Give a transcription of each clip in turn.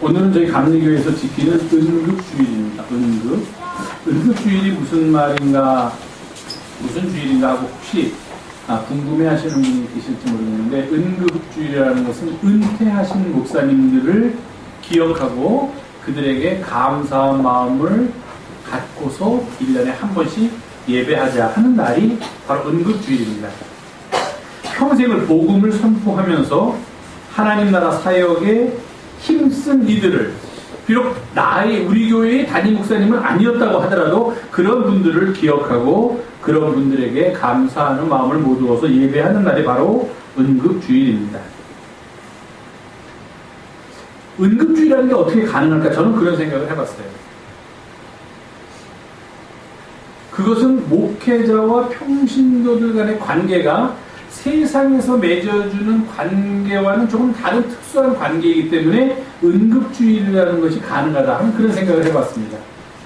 오늘은 저희 감리교회에서 지키는 은급주일입니다. 은급주일이 무슨 말인가, 무슨 주일인가 하고 혹시 궁금해하시는 분이 계실지 모르겠는데, 은급주일이라는 것은 은퇴하신 목사님들을 기억하고 그들에게 감사한 마음을 갖고서 1년에 한 번씩 예배하자 하는 날이 바로 은급주일입니다. 평생을 복음을 선포하면서 하나님 나라 사역에 힘쓴 이들을, 비록 우리 교회의 담임 목사님은 아니었다고 하더라도 그런 분들을 기억하고 그런 분들에게 감사하는 마음을 모두어서 예배하는 날이 바로 은급주일입니다. 은급주일이라는 게 어떻게 가능할까? 저는 그런 생각을 해봤어요. 그것은 목회자와 평신도들 간의 관계가 세상에서 맺어주는 관계와는 조금 다른 특수한 관계이기 때문에 은급주일이라는 것이 가능하다 하는 그런 생각을 해봤습니다.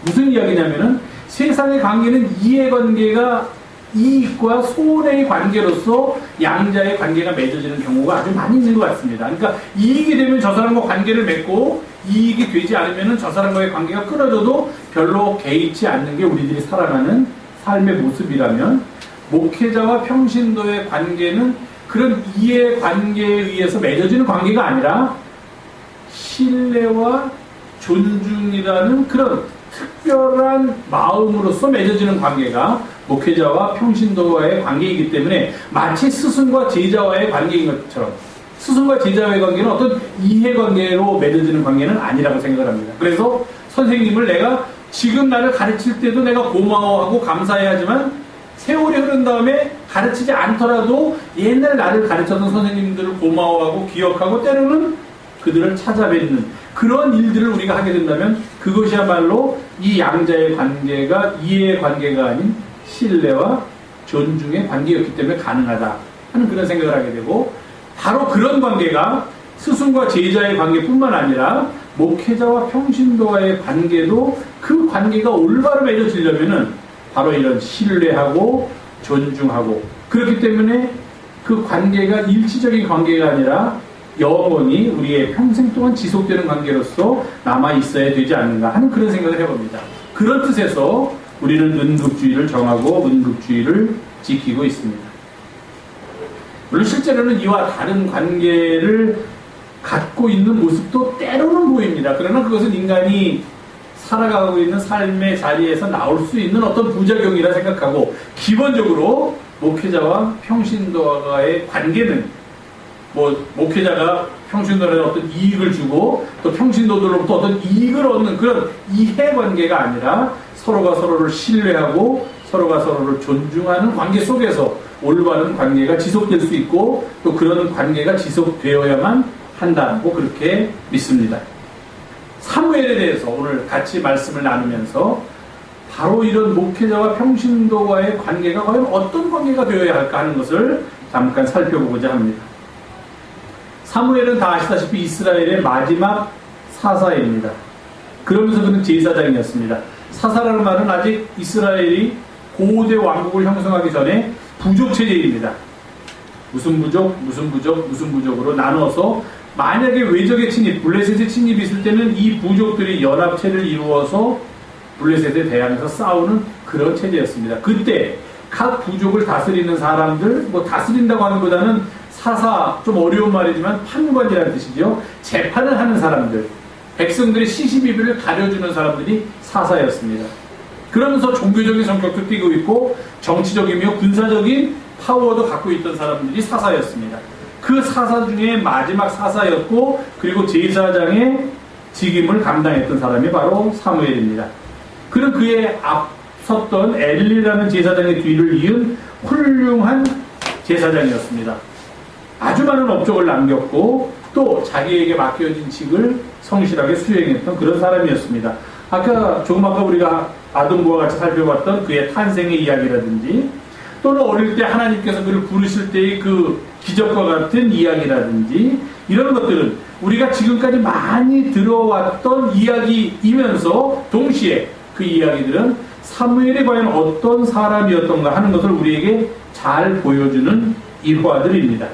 무슨 이야기냐면은 세상의 관계는 이해관계가 이익과 손해의 관계로서 양자의 관계가 맺어지는 경우가 아주 많이 있는 것 같습니다. 그러니까 이익이 되면 저 사람과 관계를 맺고 이익이 되지 않으면 저 사람과의 관계가 끊어져도 별로 개의치 않는 게 우리들이 살아가는 삶의 모습이라면, 목회자와 평신도의 관계는 그런 이해관계에 의해서 맺어지는 관계가 아니라 신뢰와 존중이라는 그런 특별한 마음으로서 맺어지는 관계가 목회자와 평신도와의 관계이기 때문에 마치 스승과 제자와의 관계인 것처럼, 스승과 제자와의 관계는 어떤 이해관계로 맺어지는 관계는 아니라고 생각을 합니다. 그래서 선생님을 내가 지금 나를 가르칠 때도 내가 고마워하고 감사해야 하지만 세월이 흐른 다음에 가르치지 않더라도 옛날 나를 가르쳤던 선생님들을 고마워하고 기억하고 때로는 그들을 찾아뵙는 그런 일들을 우리가 하게 된다면 그것이야말로 이 양자의 관계가 이해의 관계가 아닌 신뢰와 존중의 관계였기 때문에 가능하다 하는 그런 생각을 하게 되고, 바로 그런 관계가 스승과 제자의 관계뿐만 아니라 목회자와 평신도와의 관계도 그 관계가 올바로 맺어지려면은 바로 이런 신뢰하고 존중하고, 그렇기 때문에 그 관계가 일시적인 관계가 아니라 영원히 우리의 평생 동안 지속되는 관계로서 남아 있어야 되지 않는가 하는 그런 생각을 해봅니다. 그런 뜻에서 우리는 은급주의를 정하고 은급주의를 지키고 있습니다. 물론 실제로는 이와 다른 관계를 갖고 있는 모습도 때로는 보입니다. 그러나 그것은 인간이 살아가고 있는 삶의 자리에서 나올 수 있는 어떤 부작용이라 생각하고, 기본적으로 목회자와 평신도와의 관계는 목회자가 평신도에 어떤 이익을 주고 또 평신도들로부터 어떤 이익을 얻는 그런 이해관계가 아니라 서로가 서로를 신뢰하고 서로가 서로를 존중하는 관계 속에서 올바른 관계가 지속될 수 있고 또 그런 관계가 지속되어야만 한다고 그렇게 믿습니다. 사무엘에 대해서 오늘 같이 말씀을 나누면서 바로 이런 목회자와 평신도와의 관계가 과연 어떤 관계가 되어야 할까 하는 것을 잠깐 살펴보고자 합니다. 사무엘은 다 아시다시피 이스라엘의 마지막 사사입니다. 그러면서 그는 제사장이었습니다. 사사라는 말은 아직 이스라엘이 고대 왕국을 형성하기 전에 부족 체제입니다. 무슨 부족으로 나눠서 만약에 외적의 침입, 블레셋의 침입이 있을 때는 이 부족들이 연합체를 이루어서 블레셋에 대항해서 싸우는 그런 체제였습니다. 그때 각 부족을 다스리는 사람들, 다스린다고 하는 것보다는 사사, 좀 어려운 말이지만 판관이라는 뜻이죠. 재판을 하는 사람들, 백성들의 시시비비를 가려주는 사람들이 사사였습니다. 그러면서 종교적인 성격도 띠고 있고 정치적이며 군사적인 파워도 갖고 있던 사람들이 사사였습니다. 그 사사 중에 마지막 사사였고, 그리고 제사장의 직임을 감당했던 사람이 바로 사무엘입니다. 그는 그의 앞섰던 엘리라는 제사장의 뒤를 이은 훌륭한 제사장이었습니다. 아주 많은 업적을 남겼고 또 자기에게 맡겨진 직을 성실하게 수행했던 그런 사람이었습니다. 조금 아까 우리가 아동부와 같이 살펴봤던 그의 탄생의 이야기라든지, 또는 어릴 때 하나님께서 그를 부르실 때의 그 기적과 같은 이야기라든지, 이런 것들은 우리가 지금까지 많이 들어왔던 이야기이면서 동시에 그 이야기들은 사무엘이 과연 어떤 사람이었던가 하는 것을 우리에게 잘 보여주는 일화들입니다.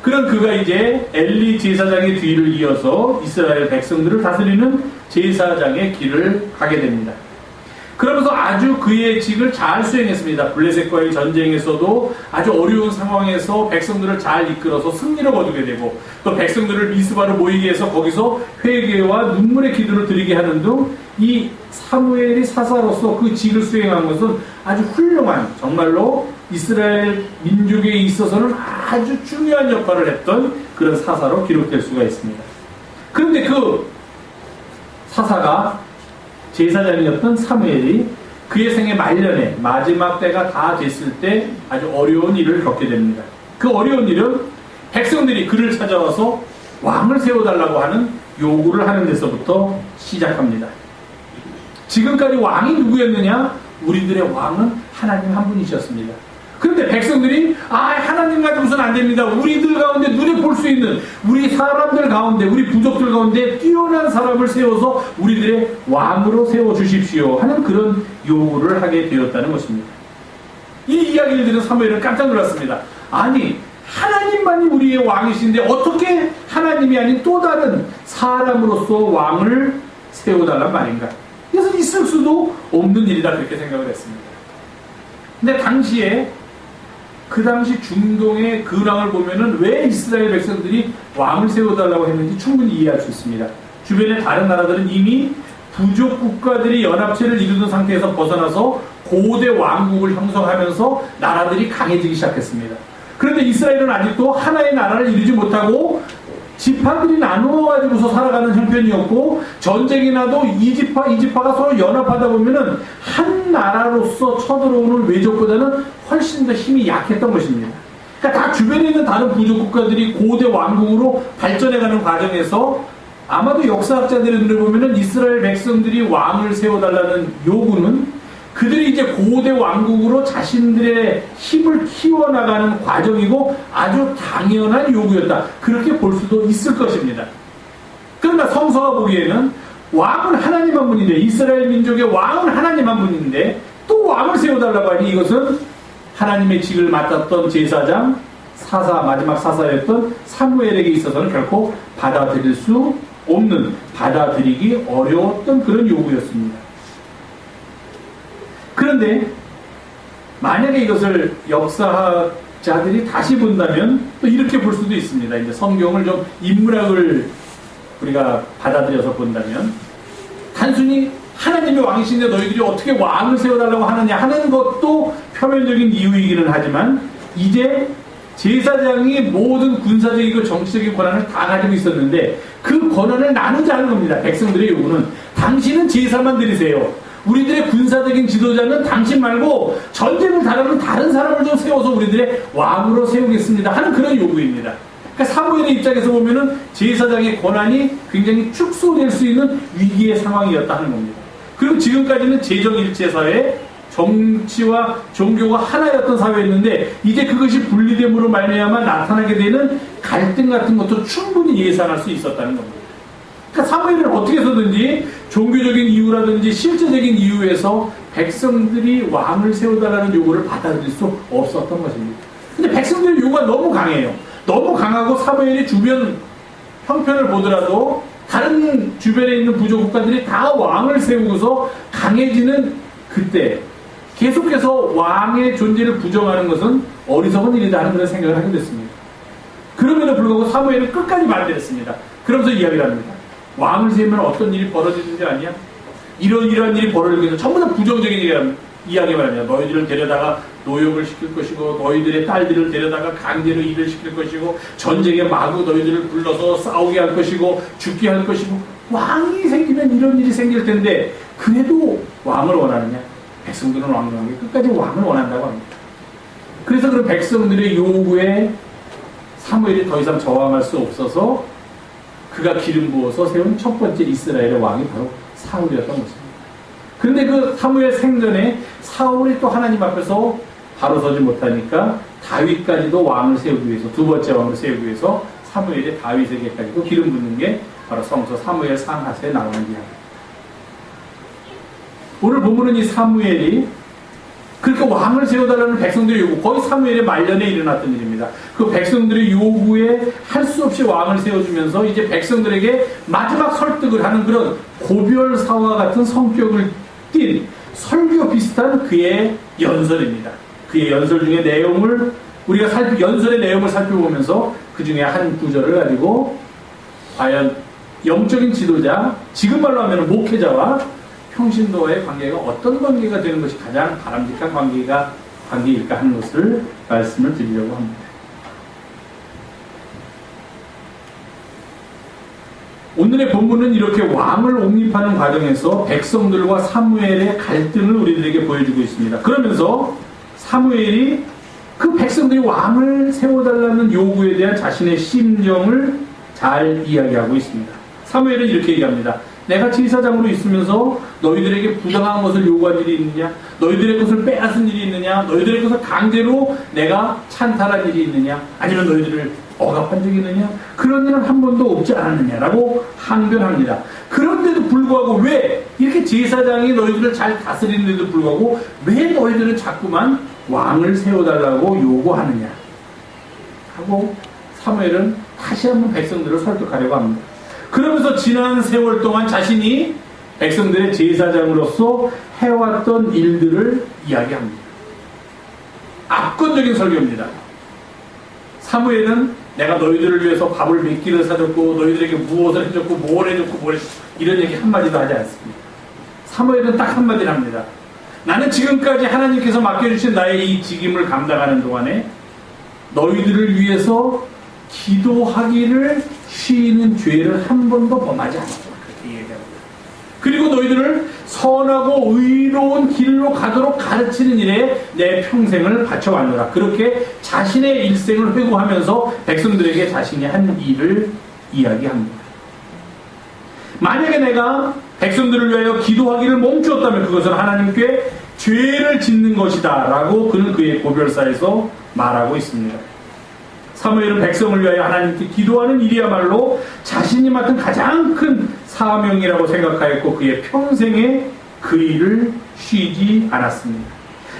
그런 그가 이제 엘리 제사장의 뒤를 이어서 이스라엘 백성들을 다스리는 제사장의 길을 가게 됩니다. 그러면서 아주 그의 직을 잘 수행했습니다. 블레셋과의 전쟁에서도 아주 어려운 상황에서 백성들을 잘 이끌어서 승리를 거두게 되고, 또 백성들을 미스바로 모이게 해서 거기서 회개와 눈물의 기도를 드리게 하는 등 이 사무엘이 사사로서 그 직을 수행한 것은 아주 훌륭한, 정말로 이스라엘 민족에 있어서는 아주 중요한 역할을 했던 그런 사사로 기록될 수가 있습니다. 그런데 그 사사가 제사장이었던 사무엘이 그의 생애 말년에 마지막 때가 다 됐을 때 아주 어려운 일을 겪게 됩니다. 그 어려운 일은 백성들이 그를 찾아와서 왕을 세워달라고 하는 요구를 하는 데서부터 시작합니다. 지금까지 왕이 누구였느냐? 우리들의 왕은 하나님 한 분이셨습니다. 그런데 백성들이 하나님 가지고서는 안 됩니다. 우리들 가운데 눈에 볼 수 있는 우리 사람들 가운데, 우리 부족들 가운데 뛰어난 사람을 세워서 우리들의 왕으로 세워주십시오 하는 그런 요구를 하게 되었다는 것입니다. 이 이야기를 들은 사무엘은 깜짝 놀랐습니다. 아니, 하나님만이 우리의 왕이신데 어떻게 하나님이 아닌 또 다른 사람으로서 왕을 세워달란 말인가? 그래서 있을 수도 없는 일이다, 그렇게 생각을 했습니다. 근데 그 당시 중동의 근황을 보면은 왜 이스라엘 백성들이 왕을 세워달라고 했는지 충분히 이해할 수 있습니다. 주변의 다른 나라들은 이미 부족 국가들이 연합체를 이루는 상태에서 벗어나서 고대 왕국을 형성하면서 나라들이 강해지기 시작했습니다. 그런데 이스라엘은 아직도 하나의 나라를 이루지 못하고 지파들이 나누어가지고서 살아가는 형편이었고, 전쟁이 나도 이 지파가 서로 연합하다 보면은 한 나라로서 쳐들어오는 외적보다는 훨씬 더 힘이 약했던 것입니다. 그러니까 다 주변에 있는 다른 부족 국가들이 고대 왕국으로 발전해가는 과정에서 아마도 역사학자들의 눈에 보면은 이스라엘 백성들이 왕을 세워달라는 요구는 그들이 이제 고대 왕국으로 자신들의 힘을 키워나가는 과정이고 아주 당연한 요구였다, 그렇게 볼 수도 있을 것입니다. 그러나 성서가 보기에는 왕은 하나님 한 분인데, 이스라엘 민족의 왕은 하나님 한 분인데 또 왕을 세워달라고 하니 이것은 하나님의 직을 맡았던 제사장, 마지막 사사였던 사무엘에게 있어서는 결코 받아들일 수 없는, 받아들이기 어려웠던 그런 요구였습니다. 그런데 만약에 이것을 역사학자들이 다시 본다면 또 이렇게 볼 수도 있습니다. 이제 성경을 좀 인문학을 우리가 받아들여서 본다면, 단순히 하나님의 왕이신데 너희들이 어떻게 왕을 세워달라고 하느냐 하는 것도 표면적인 이유이기는 하지만, 이제 제사장이 모든 군사적이고 정치적인 권한을 다 가지고 있었는데 그 권한을 나누자는 겁니다. 백성들의 요구는 당신은 제사만 드리세요. 우리들의 군사적인 지도자는 당신 말고 전쟁을 다루는 다른 사람을 좀 세워서 우리들의 왕으로 세우겠습니다 하는 그런 요구입니다. 그러니까 사무엘의 입장에서 보면은 제사장의 권한이 굉장히 축소될 수 있는 위기의 상황이었다 하는 겁니다. 그리고 지금까지는 재정일체 사회, 정치와 종교가 하나였던 사회였는데 이제 그것이 분리됨으로 말미암아 나타나게 되는 갈등 같은 것도 충분히 예상할 수 있었다는 겁니다. 그러니까 사무엘은 어떻게 해서든지 종교적인 이유라든지 실제적인 이유에서 백성들이 왕을 세워달라는 요구를 받아들일 수 없었던 것입니다. 근데 백성들의 요구가 너무 강해요. 너무 강하고 사무엘이 주변 형편을 보더라도 다른 주변에 있는 부족 국가들이 다 왕을 세우고서 강해지는 그때 계속해서 왕의 존재를 부정하는 것은 어리석은 일이다 하는 그런 생각을 하게 됐습니다. 그럼에도 불구하고 사무엘은 끝까지 반대했습니다. 그러면서 이야기를 합니다. 왕을 세우면 어떤 일이 벌어지는 줄 아니야? 이러한 일이 벌어지면서 전부 다 부정적인 이야기만 합니다. 너희들을 데려다가 노역을 시킬 것이고, 너희들의 딸들을 데려다가 강제로 일을 시킬 것이고, 전쟁에 마구 너희들을 불러서 싸우게 할 것이고, 죽게 할 것이고, 왕이 생기면 이런 일이 생길 텐데 그래도 왕을 원하느냐? 백성들은 왕을 원하는데 끝까지 왕을 원한다고 합니다. 그래서 그런 백성들의 요구에 사무엘이 더 이상 저항할 수 없어서 그가 기름 부어서 세운 첫 번째 이스라엘의 왕이 바로 사울이었던 것입니다. 그런데 그 사무엘 생전에 사울이 또 하나님 앞에서 바로 서지 못하니까 다윗까지도 왕을 세우기 위해서, 두 번째 왕을 세우기 위해서 사무엘이 다윗에게까지도 기름 붓는 게 바로 성서 사무엘 상하서에 나오는 이야기입니다. 오늘 본문은 이 사무엘이 그렇게 왕을 세워달라는 백성들의 요구, 거의 사무엘의 말년에 일어났던 일입니다. 그 백성들의 요구에 할 수 없이 왕을 세워주면서 이제 백성들에게 마지막 설득을 하는 그런 고별사와 같은 성격을 띤 설교 비슷한 그의 연설입니다. 그의 연설 중에 내용을 우리가 연설의 내용을 살펴보면서 그 중에 한 구절을 가지고 과연 영적인 지도자, 지금 말로 하면 목회자와 평신도와의 관계가 어떤 관계가 되는 것이 가장 바람직한 관계일까 하는 것을 말씀을 드리려고 합니다. 오늘의 본문은 이렇게 왕을 옹립하는 과정에서 백성들과 사무엘의 갈등을 우리들에게 보여주고 있습니다. 그러면서 사무엘이 그 백성들이 왕을 세워달라는 요구에 대한 자신의 심정을 잘 이야기하고 있습니다. 사무엘은 이렇게 얘기합니다. 내가 제사장으로 있으면서 너희들에게 부당한 것을 요구한 일이 있느냐? 너희들의 것을 빼앗은 일이 있느냐? 너희들의 것을 강제로 내가 찬탈한 일이 있느냐? 아니면 너희들을 억압한 적이 있느냐? 그런 일은 한 번도 없지 않았느냐라고 항변합니다. 그런데도 불구하고 왜 이렇게 제사장이 너희들을 잘 다스리는데도 불구하고 왜 너희들은 자꾸만 왕을 세워달라고 요구하느냐? 하고 사무엘은 다시 한번 백성들을 설득하려고 합니다. 그러면서 지난 세월 동안 자신이 백성들의 제사장으로서 해왔던 일들을 이야기합니다. 압권적인 설교입니다. 사무엘은 내가 너희들을 위해서 밥을 몇 끼를 사줬고 너희들에게 무엇을 해줬고 뭘 해줬고 뭘 이런 얘기 한마디도 하지 않습니다. 사무엘은 딱 한마디를 합니다. 나는 지금까지 하나님께서 맡겨주신 나의 이 직임을 감당하는 동안에 너희들을 위해서 기도하기를 쉬는 죄를 한 번도 범하지 않았다. 그렇게 얘기합니다. 그리고 너희들을 선하고 의로운 길로 가도록 가르치는 일에 내 평생을 바쳐왔노라. 그렇게 자신의 일생을 회고하면서 백성들에게 자신이 한 일을 이야기합니다. 만약에 내가 백성들을 위하여 기도하기를 멈추었다면 그것은 하나님께 죄를 짓는 것이다 라고 그는 그의 고별사에서 말하고 있습니다. 사무엘은 백성을 위하여 하나님께 기도하는 일이야말로 자신이 맡은 가장 큰 사명이라고 생각하였고 그의 평생에 그 일을 쉬지 않았습니다.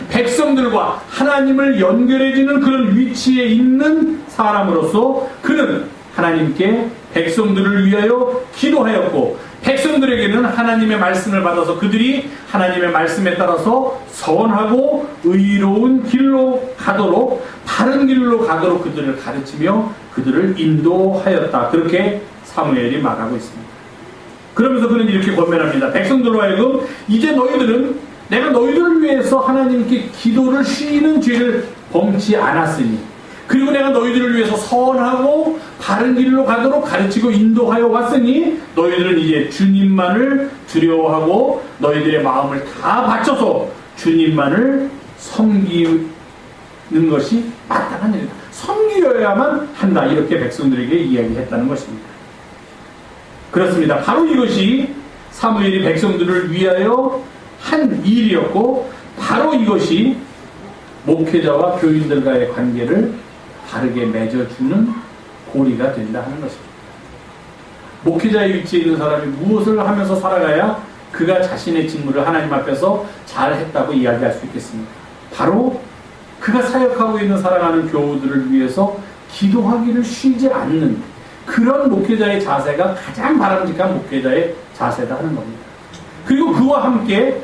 백성들과 하나님을 연결해주는 그런 위치에 있는 사람으로서 그는 하나님께 백성들을 위하여 기도하였고 백성들에게는 하나님의 말씀을 받아서 그들이 하나님의 말씀에 따라서 선하고 의로운 길로 가도록 바른 길로 가도록 그들을 가르치며 그들을 인도하였다. 그렇게 사무엘이 말하고 있습니다. 그러면서 그는 이렇게 권면합니다. 백성들로 하여금 이제 너희들은 내가 너희들을 위해서 하나님께 기도를 쉬는 죄를 범치 않았으니 그리고 내가 너희들을 위해서 선하고 바른 길로 가도록 가르치고 인도하여 왔으니 너희들은 이제 주님만을 두려워하고 너희들의 마음을 다 바쳐서 주님만을 섬기는 것이 마땅한 일이다. 섬기어야만 한다. 이렇게 백성들에게 이야기했다는 것입니다. 그렇습니다. 바로 이것이 사무엘이 백성들을 위하여 한 일이었고 바로 이것이 목회자와 교인들과의 관계를 바르게 맺어주는 고리가 된다 하는 것입니다. 목회자의 위치에 있는 사람이 무엇을 하면서 살아가야 그가 자신의 직무를 하나님 앞에서 잘했다고 이야기할 수 있겠습니까? 바로 그가 사역하고 있는 사랑하는 교우들을 위해서 기도하기를 쉬지 않는 그런 목회자의 자세가 가장 바람직한 목회자의 자세다 하는 겁니다. 그리고 그와 함께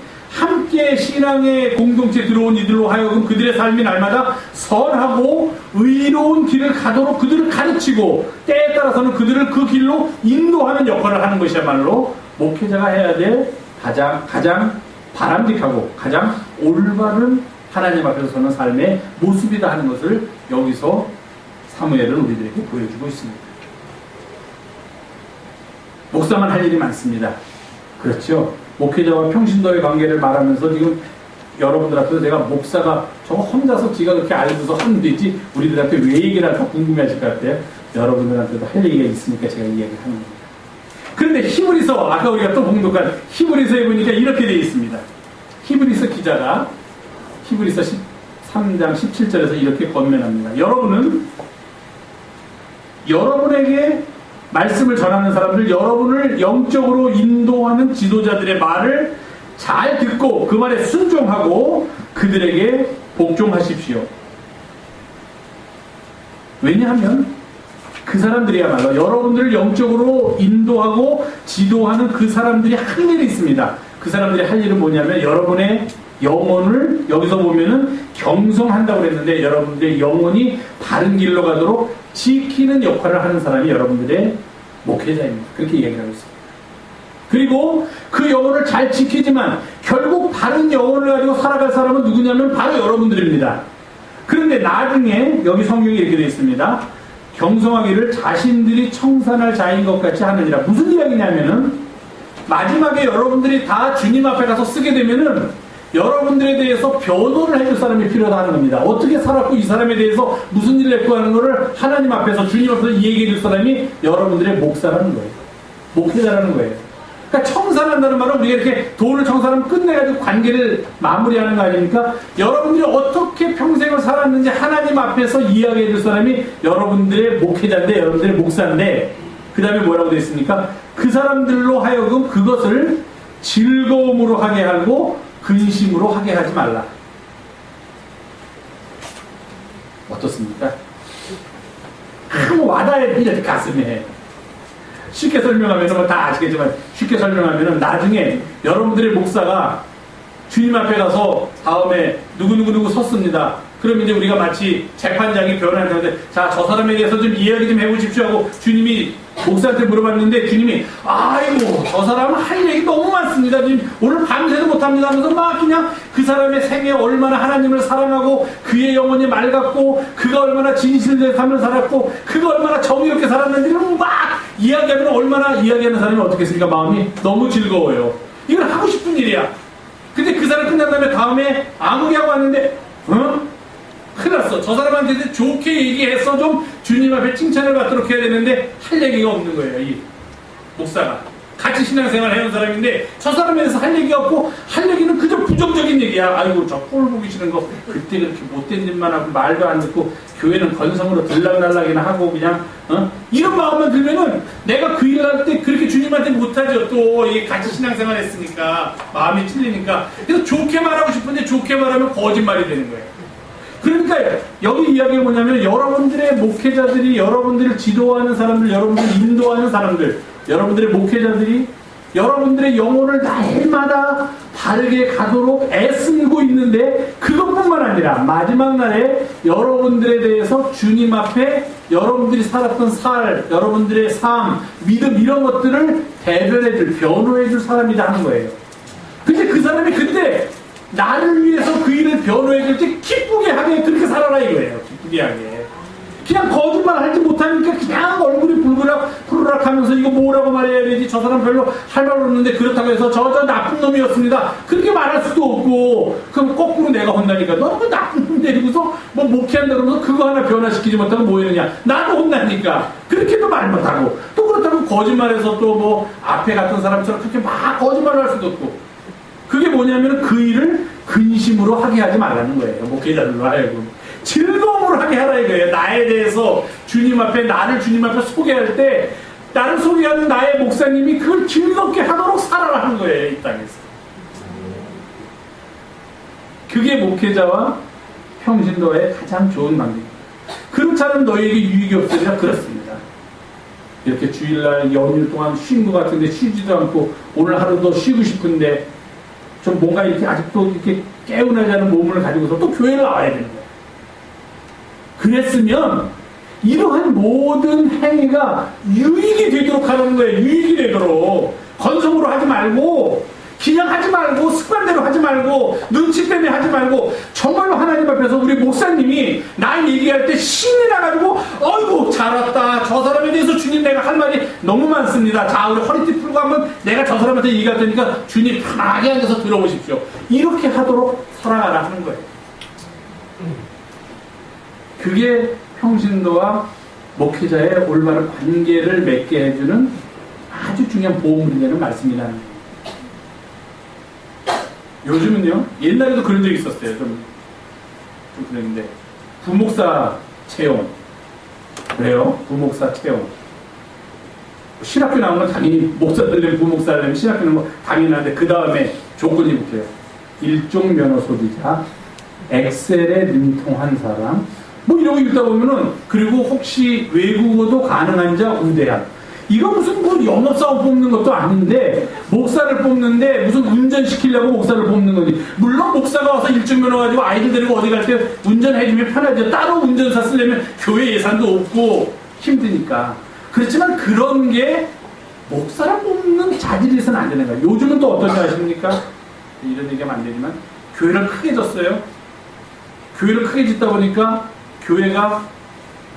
신앙의 공동체에 들어온 이들로 하여금 그들의 삶이 날마다 선하고 의로운 길을 가도록 그들을 가르치고 때에 따라서는 그들을 그 길로 인도하는 역할을 하는 것이야말로 목회자가 해야 될 가장 바람직하고 가장 올바른 하나님 앞에서 서는 삶의 모습이다 하는 것을 여기서 사무엘은 우리들에게 보여주고 있습니다. 목사만 할 일이 많습니다. 그렇죠. 목회자와 평신도의 관계를 말하면서 지금 여러분들한테도 내가 목사가 저거 혼자서 지가 그렇게 알고서 하면 되지 우리들한테 왜 얘기를 할까 궁금해하실 것 같아요. 여러분들한테도 할 얘기가 있으니까 제가 이야기를 하는 겁니다. 그런데 히브리서 아까 우리가 또 봉독한 히브리서에 보니까 이렇게 되어 있습니다. 히브리서 기자가 히브리서 13장 17절에서 이렇게 권면합니다. 여러분은 여러분에게 말씀을 전하는 사람들, 여러분을 영적으로 인도하는 지도자들의 말을 잘 듣고 그 말에 순종하고 그들에게 복종하십시오. 왜냐하면 그 사람들이야말로 여러분들을 영적으로 인도하고 지도하는 그 사람들이 할 일이 있습니다. 그 사람들이 할 일은 뭐냐면 여러분의 영혼을 여기서 보면은 경성한다고 그랬는데 여러분들의 영혼이 바른 길로 가도록 지키는 역할을 하는 사람이 여러분들의 목회자입니다. 그렇게 얘기하고 있습니다. 그리고 그 영혼을 잘 지키지만 결국 바른 영혼을 가지고 살아갈 사람은 누구냐면 바로 여러분들입니다. 그런데 나중에 여기 성경에 이렇게 되어 있습니다. 경성하기를 자신들이 청산할 자인 것 같이 하느니라. 무슨 이야기냐면은 마지막에 여러분들이 다 주님 앞에 가서 쓰게 되면은 여러분들에 대해서 변호를 해줄 사람이 필요하다는 겁니다. 어떻게 살았고 이 사람에 대해서 무슨 일을 했고 하는 거를 하나님 앞에서 주님 앞에서 얘기해 줄 사람이 여러분들의 목사라는 거예요. 목회자라는 거예요. 그러니까 청산한다는 말은 우리가 이렇게 돈을 청산하면 끝내가지고 관계를 마무리하는 거 아닙니까? 여러분들이 어떻게 평생을 살았는지 하나님 앞에서 이야기해 줄 사람이 여러분들의 목회자인데 여러분들의 목사인데 그 다음에 뭐라고 되어 있습니까? 그 사람들로 하여금 그것을 즐거움으로 하게 하고 근심으로 하게 하지 말라. 어떻습니까? 참 와닿아야 이렇게 가슴에. 쉽게 설명하면 뭐 다 아시겠지만 쉽게 설명하면 나중에 여러분들의 목사가 주님 앞에 가서 다음에 누구 섰습니다. 그럼 이제 우리가 마치 재판장이 변호한테 자, 저 사람에 대해서 좀 이야기 좀 해보십시오 하고 주님이 목사한테 물어봤는데 주님이 아이고 저 사람은 할 얘기 너무 많습니다. 지금 오늘 밤새도 못합니다 하면서 막 그냥 그 사람의 생애 얼마나 하나님을 사랑하고 그의 영혼이 맑았고 그가 얼마나 진실된 삶을 살았고 그가 얼마나 정의롭게 살았는지를 막 이야기하면 얼마나 이야기하는 사람이 어떻겠습니까? 마음이 너무 즐거워요. 이건 하고 싶은 일이야. 근데 그 사람 끝난 다음에 아무리 하고 왔는데 큰일 났어. 저 사람한테 좋게 얘기해서 좀 주님 앞에 칭찬을 받도록 해야 되는데 할 얘기가 없는 거예요. 이 목사가 같이 신앙생활을 해온 사람인데 저 사람에 대해서 할 얘기가 없고 할 얘기는 그저 부정적인 얘기야. 아이고 저 꼴 보기 싫은 거 그때 그렇게 못된 짓만 하고 말도 안 듣고 교회는 건성으로 들락날락이나 하고 그냥 이런 마음만 들면은 내가 그 일을 할 때 그렇게 주님한테 못하죠. 또 이게 같이 신앙생활 했으니까 마음이 찔리니까. 그래서 좋게 말하고 싶은데 좋게 말하면 거짓말이 되는 거예요. 그러니까 여기 이야기가 뭐냐면 여러분들의 목회자들이 여러분들을 지도하는 사람들, 여러분들을 인도하는 사람들, 여러분들의 목회자들이 여러분들의 영혼을 날마다 바르게 가도록 애쓰고 있는데 그것뿐만 아니라 마지막 날에 여러분들에 대해서 주님 앞에 여러분들이 살았던 여러분들의 삶, 믿음 이런 것들을 대변해줄, 변호해줄 사람이다 하는 거예요. 근데 그 사람이 그때 나를 위해서 그 일을 변호해줄 때 기쁘게 하게 그렇게 살아라 이거예요. 기쁘게 하게. 그냥 거짓말 하지 못하니까 그냥 얼굴이 푸르락 하면서 이거 뭐라고 말해야 되지? 저 사람 별로 할 말 없는데 그렇다고 해서 저 나쁜 놈이었습니다. 그렇게 말할 수도 없고 그럼 거꾸로 내가 혼나니까 너 그 나쁜 놈 데리고서 뭐 목회한다 그러면서 그거 하나 변화시키지 못하면 뭐 이러냐? 나도 혼나니까 그렇게도 말 못하고 또 그렇다고 거짓말해서 또 뭐 앞에 갔던 사람처럼 그렇게 막 거짓말을 할 수도 없고 그게 뭐냐면 그 일을 근심으로 하게 하지 말라는 거예요. 목회자들로 하여금. 즐거움으로 하게 하라 이거예요. 나에 대해서 주님 앞에 나를 주님 앞에 소개할 때 나를 소개하는 나의 목사님이 그걸 즐겁게 하도록 살아라 하는 거예요. 이 땅에서. 그게 목회자와 평신도의 가장 좋은 관계입니다. 그렇지 않으면 너희에게 유익이 없으리라 그렇습니다. 이렇게 주일날 연휴 동안 쉰 것 같은데 쉬지도 않고 오늘 하루도 쉬고 싶은데 좀 뭔가 이렇게 아직도 이렇게 깨어나지 않은 몸을 가지고서 또 교회를 나와야 되는 거예요. 그랬으면 이러한 모든 행위가 유익이 되도록 하는 거예요. 유익이 되도록. 건성으로 하지 말고 그냥 하지 말고 습관대로 하지 말고 눈치 때문에 하지 말고 정말로 하나님 앞에서 우리 목사님이 나 얘기할 때 신이 나가지고 어이구 잘 왔다. 저 사람에 대해서 주님 내가 할 말이 너무 많습니다. 자 우리 허리띠 풀고 한번 내가 저 사람한테 얘기할 테니까 주님 편하게 앉아서 들어보십시오. 이렇게 하도록 살아가라 하는 거예요. 그게 평신도와 목회자의 올바른 관계를 맺게 해주는 아주 중요한 보험이 되는 말씀이라는 거예요. 요즘은요, 옛날에도 그런 적이 있었어요. 좀 그랬는데, 부목사 채용. 그래요? 부목사 채용. 신학교 나온 건 당연히 목사들 되면 부목사 되면 신학교 나온 건 당연한데, 그 다음에 조건이 붙어요. 일종 면허 소비자, 엑셀에 능통한 사람, 뭐 이런 거 읽다 보면은, 그리고 혹시 외국어도 가능한 자 우대한. 이거 무슨 뭐 영업사원 뽑는 것도 아닌데, 목사를 뽑는데 무슨 운전시키려고 목사를 뽑는 거지. 물론 목사가 와서 일종면허 가지고 아이들 데리고 어디 갈 때 운전해주면 편하죠. 따로 운전사 쓰려면 교회 예산도 없고 힘드니까. 그렇지만 그런 게 목사를 뽑는 자질이 있어서는 안 되는 거예요. 요즘은 또 어떤지 아십니까? 이런 얘기하면 안 되지만, 교회를 크게 졌어요. 교회를 크게 짓다 보니까 교회가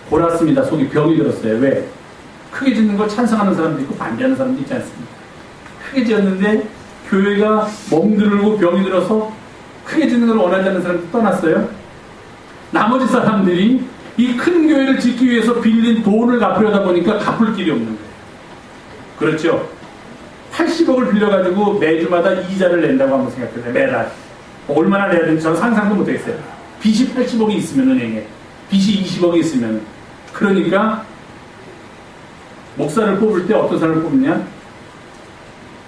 골았습니다. 속이 병이 들었어요. 왜? 크게 짓는 걸 찬성하는 사람도 있고 반대하는 사람도 있지 않습니까? 크게 지었는데 교회가 멍들고 병이 들어서 크게 짓는 걸 원하지 않는 사람도 떠났어요. 나머지 사람들이 이 큰 교회를 짓기 위해서 빌린 돈을 갚으려다 보니까 갚을 길이 없는 거예요. 그렇죠? 80억을 빌려가지고 매주마다 이자를 낸다고 한번 생각해보세요. 매달. 얼마나 내야 되는지 저는 상상도 못하겠어요. 빚이 80억이 있으면 은행에, 빚이 20억이 있으면. 그러니까 목사를 뽑을 때 어떤 사람을 뽑느냐?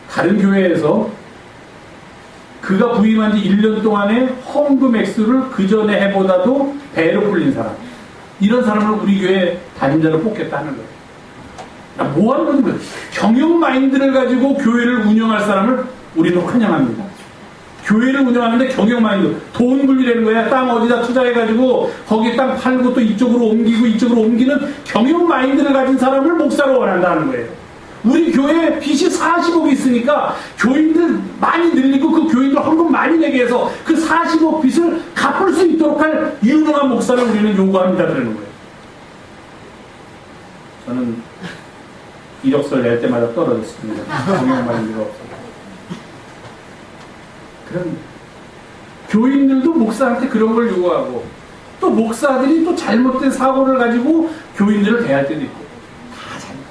다른 교회에서 그가 부임한 지 1년 동안의 헌금 액수를 그 전에 해보다도 배로 불린 사람. 이런 사람을 우리 교회 담임자로 뽑겠다는 거예요. 뭐 하는 거예요? 경영 마인드를 가지고 교회를 운영할 사람을 우리는 환영합니다. 교회를 운영하는데 경영 마인드, 돈 굴리라는 거야. 땅 어디다 투자해가지고 거기 땅 팔고 또 이쪽으로 옮기고 이쪽으로 옮기는 경영 마인드를 가진 사람을 목사로 원한다는 거예요. 우리 교회에 빚이 40억이 있으니까 교인들 많이 늘리고 그 교인들 헌금 많이 내게 해서 그 40억 빚을 갚을 수 있도록 할 유능한 목사를 우리는 요구합니다. 그러는 거예요. 저는 이력서를 낼 때마다 떨어졌습니다. 경영 마인드가 없어요. 그런 교인들도 목사한테 그런 걸 요구하고, 또 목사들이 또 잘못된 사고를 가지고 교인들을 대할 때도 있고, 다 잘못.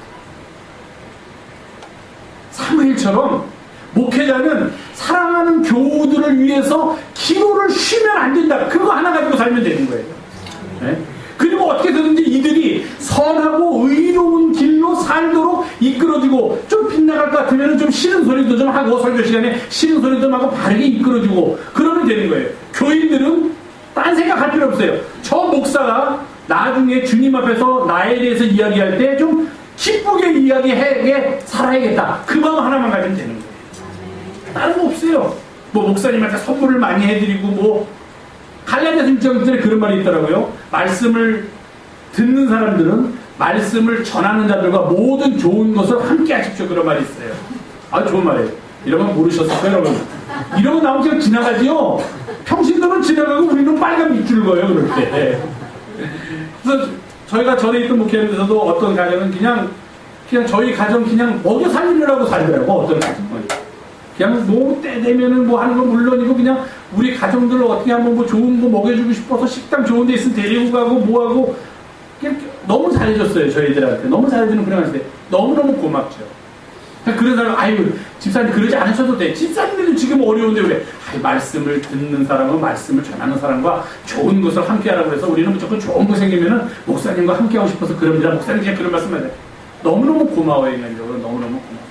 사무엘처럼 목회자는 사랑하는 교우들을 위해서 기도를 쉬면 안 된다. 그거 하나 가지고 살면 되는 거예요. 네? 그리고 어떻게든지 이들이 선하고 의로운 길로 살도록 이끌어주고, 좀 빗나갈 것 같으면 좀 싫은 소리도 좀 하고, 설교 시간에 싫은 소리도 좀 하고 바르게 이끌어주고 그러면 되는 거예요. 교인들은 딴 생각할 필요 없어요. 저 목사가 나중에 주님 앞에서 나에 대해서 이야기할 때 좀 기쁘게 이야기하게 살아야겠다. 그 마음 하나만 가지면 되는 거예요. 다른 거 없어요. 뭐 목사님한테 선물을 많이 해드리고, 뭐 갈라디아서 6장에 그런 말이 있더라고요. 말씀을 듣는 사람들은 말씀을 전하는 자들과 모든 좋은 것을 함께 하십시오. 그런 말이 있어요. 아주 좋은 말이에요. 이런 건 모르셨을까요, 여러분? 이런 거 나오면 그냥 지나가지요. 평신도는 지나가고 우리는 빨간 밑줄 거예요, 그럴 때. 그래서 저희가 전에 있던 목회하면서도 어떤 가정은 그냥 저희 가정 그냥 먹여 살리려고 살더라고, 어떤 가정은. 그냥 뭐 때 되면은 뭐 하는 건 물론이고, 그냥 우리 가정들을 어떻게 한번 뭐 좋은 거 먹여주고 싶어서 식당 좋은 데 있으면 데리고 가고 뭐하고, 너무 잘해줬어요. 저희들한테 너무 잘해주는 그런 거 있어요. 너무너무 고맙죠. 그런 사람, 아유 집사님 그러지 않으셔도 돼. 집사님들도 지금 어려운데 왜? 말씀을 듣는 사람은 말씀을 전하는 사람과 좋은 것을 함께 하라고 해서 우리는 무조건 좋은 거 생기면은 목사님과 함께 하고 싶어서 그럽니다. 목사님 그냥 그런 말씀 하세요. 너무너무 고마워요. 인간적으로 너무너무 고마워요.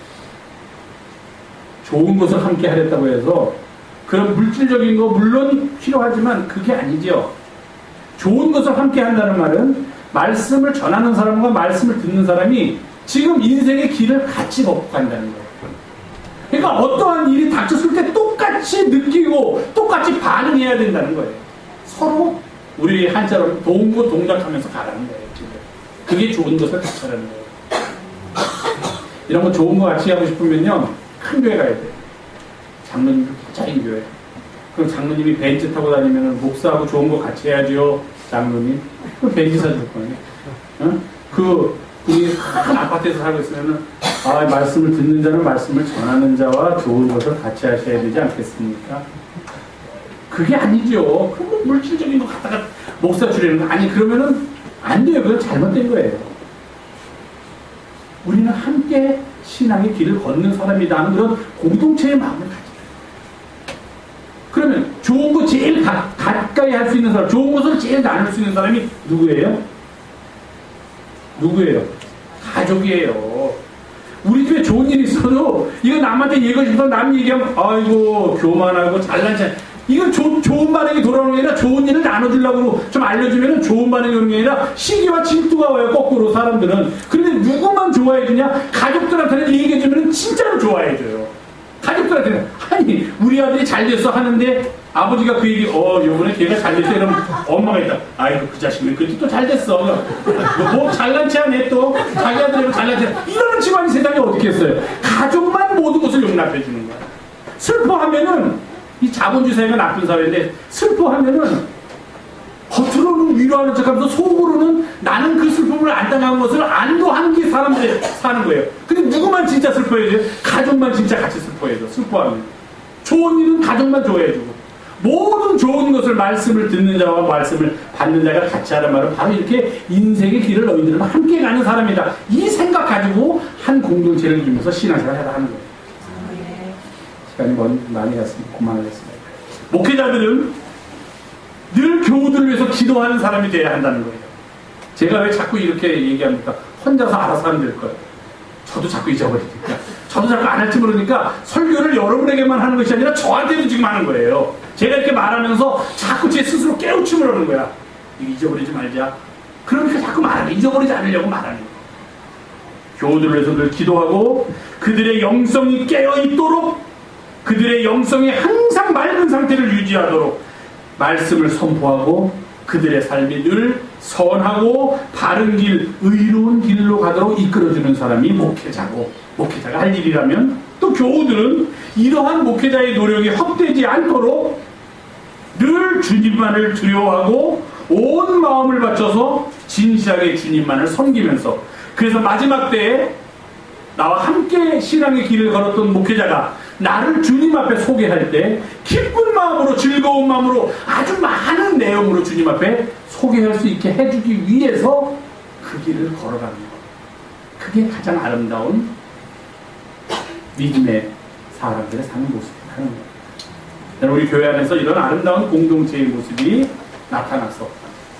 좋은 것을 함께 하랬다고 해서 그런 물질적인 거 물론 필요하지만 그게 아니죠. 좋은 것을 함께 한다는 말은 말씀을 전하는 사람과 말씀을 듣는 사람이 지금 인생의 길을 같이 걷고 간다는 거예요. 그러니까 어떠한 일이 닥쳤을 때 똑같이 느끼고 똑같이 반응해야 된다는 거예요. 서로 우리 한자로 동고 동작하면서 가라는 거예요. 그게 좋은 것을 같이 하라는 거예요. 이런 거 좋은 거 같이 하고 싶으면요, 큰 교회 가야 돼요. 장로님 짜인 교회. 그럼 장로님이 벤츠 타고 다니면 목사하고 좋은 거 같이 해야죠. 장로님. 그럼 벤츠 사줄 거예요. 어? 우리 큰 아파트에서 살고 있으면은, 말씀을 듣는 자는 말씀을 전하는 자와 좋은 것을 같이 하셔야 되지 않겠습니까? 그게 아니죠. 그럼 뭐 물질적인 거 갖다가 목사 주려는 거 아니, 그러면은 안 돼요. 그건 잘못된 거예요. 우리는 함께 신앙의 길을 걷는 사람이다 하는 그런 공동체의 마음을 가져요. 그러면 좋은 거 제일 가까이 할 수 있는 사람, 좋은 것을 제일 나눌 수 있는 사람이 누구예요? 누구예요? 가족이에요. 우리 집에 좋은 일이 있어도 이거 남한테 얘기하고 싶어 남 얘기하면 아이고 교만하고 잘난 체 이건 좋은 반응이 돌아오는 게 아니라 좋은 일을 나눠주려고 좀 알려주면 좋은 반응이 오는 게 아니라 시기와 질투가 와요. 거꾸로 사람들은. 그런데 누구만 좋아해주냐? 가족들한테는 얘기해주면 진짜로 좋아해줘요. 가족들한테는 아니 우리 아들이 잘 됐어 하는데 아버지가 그 얘기 요번에 걔가 잘 됐대 그러면 엄마가 있다 아이고 그 자식은 그래도 또 잘 됐어 뭐 잘난 체 하네 또 자기 아들이면 잘난 체 이러는 집안이 세상에 어떻게 했어요. 가족만 모든 것을 용납해 주는 거야. 슬퍼하면은 이 자본주의 나쁜 사회인데 슬퍼하면은 겉으로는 위로하는 척하면서 속으로는 나는 그 슬픔을 안 당한 것을 안도하는 게 사람들이 사는 거예요. 근데 누구만 진짜 슬퍼해줘요? 가족만 진짜 같이 슬퍼해줘. 슬퍼하면 좋은 일은 가족만 좋아해주고 모든 좋은 것을 말씀을 듣는 자와 말씀을 받는 자가 같이 하는 말은 바로 이렇게 인생의 길을 너희들은 함께 가는 사람이다. 이 생각 가지고 한 공동체를 이루면서 신앙생활을 해라 하는 거예요. 시간이 많이 갔으니까 그만하겠습니다. 목회자들은 늘 교우들을 위해서 기도하는 사람이 되어야 한다는 거예요. 제가 왜 자꾸 이렇게 얘기합니까? 혼자서 알아서 하면 될 거예요. 저도 자꾸 잊어버리니까. 저도 자꾸 안 할지 모르니까 설교를 여러분에게만 하는 것이 아니라 저한테도 지금 하는 거예요. 제가 이렇게 말하면서 자꾸 제 스스로 깨우침을 하는 거야. 이거 잊어버리지 말자. 그러니까 자꾸 말하는 거야. 잊어버리지 않으려고 말하는 거야. 교우들을 위해서 늘 기도하고 그들의 영성이 깨어있도록 그들의 영성이 항상 맑은 상태를 유지하도록 말씀을 선포하고 그들의 삶이 늘 선하고 바른 길, 의로운 길로 가도록 이끌어주는 사람이 목회자고 목회자가 할 일이라면 또 교우들은 이러한 목회자의 노력이 헛되지 않도록 늘 주님만을 두려워하고 온 마음을 바쳐서 진실하게 주님만을 섬기면서 그래서 마지막 때에 나와 함께 신앙의 길을 걸었던 목회자가 나를 주님 앞에 소개할 때 기쁜 마음으로 즐거운 마음으로 아주 많은 내용으로 주님 앞에 소개할 수 있게 해주기 위해서 그 길을 걸어가는 것. 그게 가장 아름다운 믿음의 사람들의 사는 모습이라는 거예요. 우리 교회 안에서 이런 아름다운 공동체의 모습이 나타나서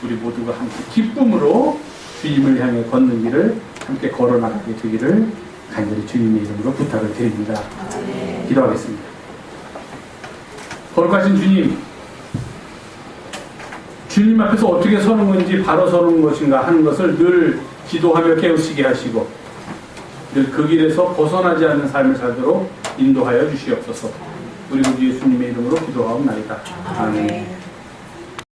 우리 모두가 함께 기쁨으로 주님을 향해 걷는 길을 함께 걸어나가게 되기를 간절히 주님의 이름으로 부탁을 드립니다. 기도하겠습니다. 거룩하신 주님, 주님 앞에서 어떻게 서는 건지 바로 서는 것인가 하는 것을 늘 기도하며 깨우치게 하시고 늘 그 길에서 벗어나지 않는 삶을 살도록 인도하여 주시옵소서. 우리 구주 예수님의 이름으로 기도하옵나이다. 아멘.